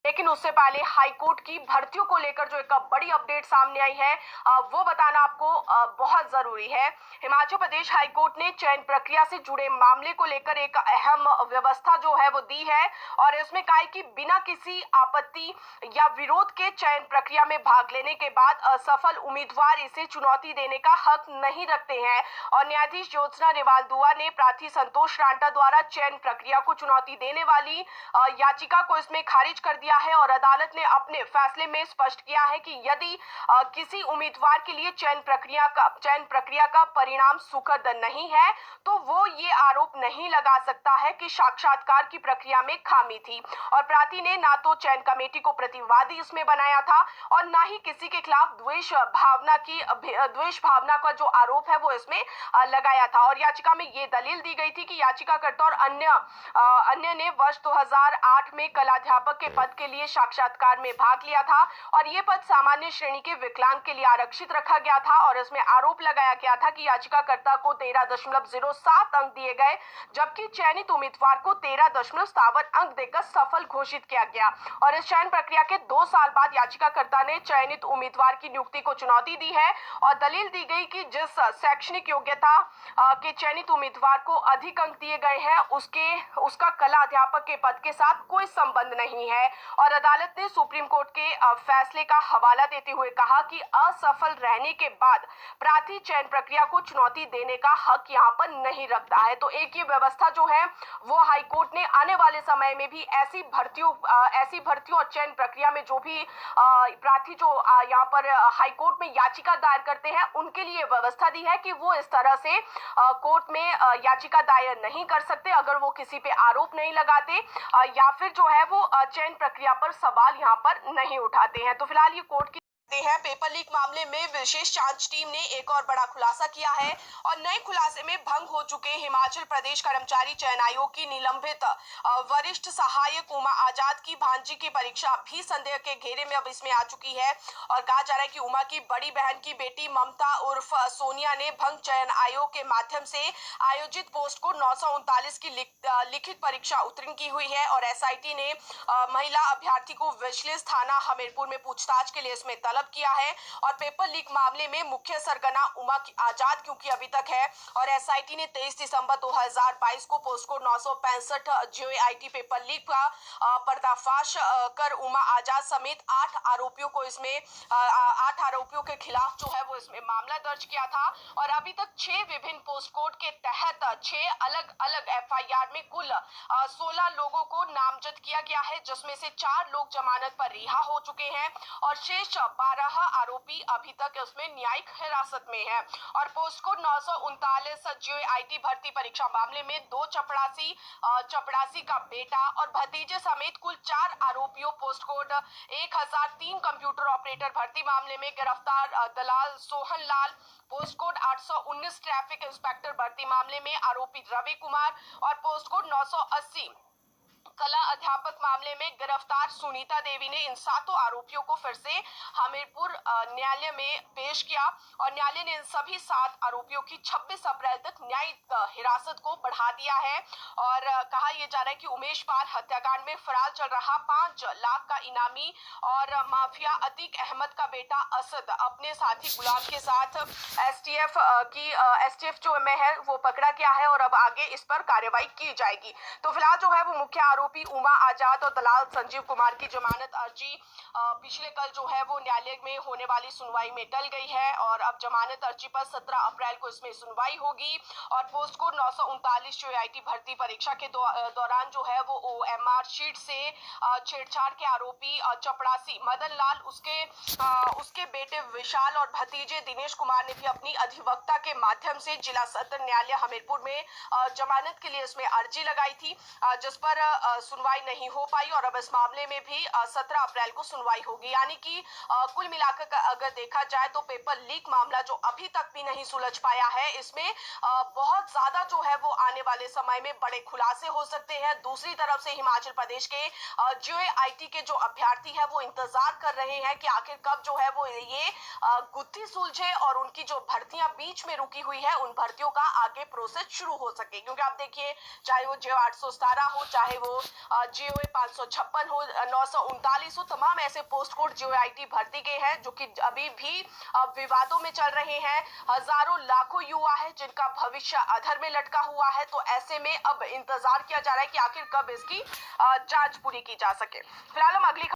लेकिन उससे पहले हाईकोर्ट की भर्तियों को लेकर जो एक बड़ी अपडेट सामने आई है वो बताना आपको बहुत जरूरी है। हिमाचल प्रदेश हाईकोर्ट ने चयन प्रक्रिया से जुड़े मामले को लेकर एक अहम व्यवस्था जो है वो दी है और इसमें कहा है कि बिना किसी आपत्ति या विरोध के चयन प्रक्रिया में भाग लेने के बाद असफल उम्मीदवार इसे चुनौती देने का हक नहीं रखते हैं। और न्यायाधीश ज्योत्सना नेवाल दुआ ने प्रार्थी संतोष रांटा द्वारा चयन प्रक्रिया को चुनौती देने वाली याचिका को इसमें खारिज कर दिया है और अदालत ने अपने फैसले में स्पष्ट किया है कि यदि किसी उम्मीदवार के लिए चयन प्रक्रिया का परिणाम सुखद नहीं है तो वो ये आरोप नहीं लगा सकता है कि साक्षात्कार की प्रक्रिया में खामी थी। और प्रार्थी ने ना तो चयन कमेटी को प्रतिवादी इसमें बनाया था और ना ही किसी के खिलाफ द्वेष भावना का जो आरोप है वो इसमें लगाया था। और याचिका में ये दलील दी गई थी कि याचिकाकर्ता और अन्य ने वर्ष 2008 में कलाध्यापक के पद के लिए साक्षात्कार में भाग लिया था और ये पद सामान्य श्रेणी के विकलांग के लिए आरक्षित रखा गया था। और इसमें आरोप लगाया गया था कि याचिकाकर्ता को 13.07 अंक दिए गए जबकि चयनित उम्मीदवार को 13.57 अंक देकर सफल घोषित किया गया। और इस चयन प्रक्रिया के 2 साल बाद याचिकाकर्ता ने चयनित उम्मीदवार की नियुक्ति को चुनौती दी है और दलील दी गई कि जिस शैक्षणिक योग्यता के चयनित उम्मीदवार को अधिक अंक दिए गए हैं उसका कला अध्यापक के पद के साथ कोई संबंध नहीं है। और अदालत ने सुप्रीम कोर्ट के फैसले का हवाला देते हुए कहा कि असफल रहने के बाद प्रार्थी चयन प्रक्रिया को चुनौती देने का हक यहाँ पर नहीं रखता है। तो एक ये व्यवस्था जो है वो हाईकोर्ट ने आने वाले समय में भी ऐसी भर्तियों और चयन प्रक्रिया में जो भी प्रार्थी जो यहाँ पर हाईकोर्ट में याचिका दायर करते हैं उनके लिए व्यवस्था दी है कि वो इस तरह से कोर्ट में याचिका दायर नहीं कर सकते अगर वो किसी पे आरोप नहीं लगाते या फिर जो है वो चयन प्रक्रिया पर सवाल यहाँ पर नहीं उठाते हैं। तो फिलहाल ये कोर्ट की है। पेपर लीक मामले में विशेष जांच टीम ने एक और बड़ा खुलासा किया है और नए खुलासे में भंग हो चुके हिमाचल प्रदेश कर्मचारी चयन आयोग की निलंबित वरिष्ठ सहायक उमा आजाद की भांजी की परीक्षा भी संदेह के घेरे में अब इसमें आ चुकी है। और कहा जा रहा है कि उमा की बड़ी बहन की बेटी ममता उर्फ सोनिया ने भंग चयन आयोग के माध्यम से आयोजित पोस्ट को 939 की लिखित परीक्षा उत्तीर्ण की हुई है। और एसआईटी ने महिला अभ्यर्थी को विजिलेंस थाना हमीरपुर में पूछताछ के लिए इसमें तलब किया है। और पेपर लीक मामले में मुख्य सरगना उमा आजाद क्योंकि अभी तक है और एसआईटी ने 23 दिसंबर 2022 को post code 965 JIT paper leak का पर्दाफाश कर उमा आजाद समेत 8 आरोपियों के खिलाफ जो है वो इसमें मामला दर्ज किया था। और अभी तक 6 विभिन्न पोस्ट कोड के तहत 6 अलग अलग एफआईआर में कुल 16 लोगों को नामजद किया गया है जिसमें से 4 लोग जमानत पर रिहा हो चुके हैं और शेष 12 आरोपी अभी तक इसमें न्यायिक हिरासत में है। और पोस्ट कोड 939 जेआईटी भर्ती परीक्षा मामले में 2 चपड़ासी का बेटा और भतीजे समेत कुल 4 आरोपियों पोस्ट कोड 1003 कंप्यूटर ऑपरेटर भर्ती मामले में गिरफ्तार दलाल Sohan Lal, post code 819 traffic inspector भर्ती मामले में आरोपी रवि कुमार और पोस्ट कोड 980 कला अध्यापक मामले में गिरफ्तार सुनीता देवी ने इन 7 आरोपियों को फिर से हमीरपुर न्यायालय में पेश किया। और न्यायालय ने इन सभी 7 आरोपियों की 26 अप्रैल तक न्यायिक हिरासत को बढ़ा दिया है। और कहा यह जा रहा है कि उमेश पाल हत्याकांड में फरार चल रहा 5 लाख का इनामी और माफिया अतीक अहमद का बेटा असद अपने साथी गुलाम के साथ एसटीएफ जो में है वो पकड़ा गया है और अब आगे इस पर कार्रवाई की जाएगी। तो फिलहाल जो है वो मुख्य आरोपी उमा आजाद और दलाल संजीव कुमार की जमानत अर्जी पिछले कल जो है वो न्यायालय में होने वाली सुनवाई में टल गई है और अब जमानत अर्जी पर 17 अप्रैल को इसमें सुनवाई होगी। और पोस्ट कोड 939 जो आईटी भर्ती परीक्षा के दौरान जो है वो ओएमआर शीट से छेड़छाड़ के आरोपी चपड़ासी मदन लाल उसके बेटे विशाल और भतीजे दिनेश कुमार ने भी अपनी अधिवक्ता के माध्यम से जिला सत्र न्यायालय हमीरपुर में जमानत के लिए इसमें अर्जी लगाई थी जिस पर सुनवाई नहीं हो पाई और अब इस मामले में भी 17 अप्रैल को सुनवाई होगी। यानी कि कुल मिलाकर अगर देखा जाए तो पेपर लीक मामला जो अभी तक भी नहीं सुलझ पाया है इसमें बहुत ज्यादा जो है वो आने वाले समय में बड़े खुलासे हो सकते हैं। दूसरी तरफ से हिमाचल प्रदेश के जेआईटी के जो अभ्यर्थी है वो इंतजार कर रहे हैं कि आखिर कब जो है वो ये गुत्थी सुलझे और उनकी जो भर्तियां बीच में रुकी हुई है उन भर्तियों का आगे प्रोसेस शुरू हो सके। क्योंकि आप देखिए चाहे वो जे 817 हो चाहे वो JOA 556 हो, 939 हो, तमाम ऐसे पोस्ट कोड JOIT भर्ती के हैं जो कि अभी भी विवादों में चल रहे हैं। हजारों लाखों युवा है जिनका भविष्य अधर में लटका हुआ है। तो ऐसे में अब इंतजार किया जा रहा है कि आखिर कब इसकी जांच पूरी की जा सके। फिलहाल हम अगली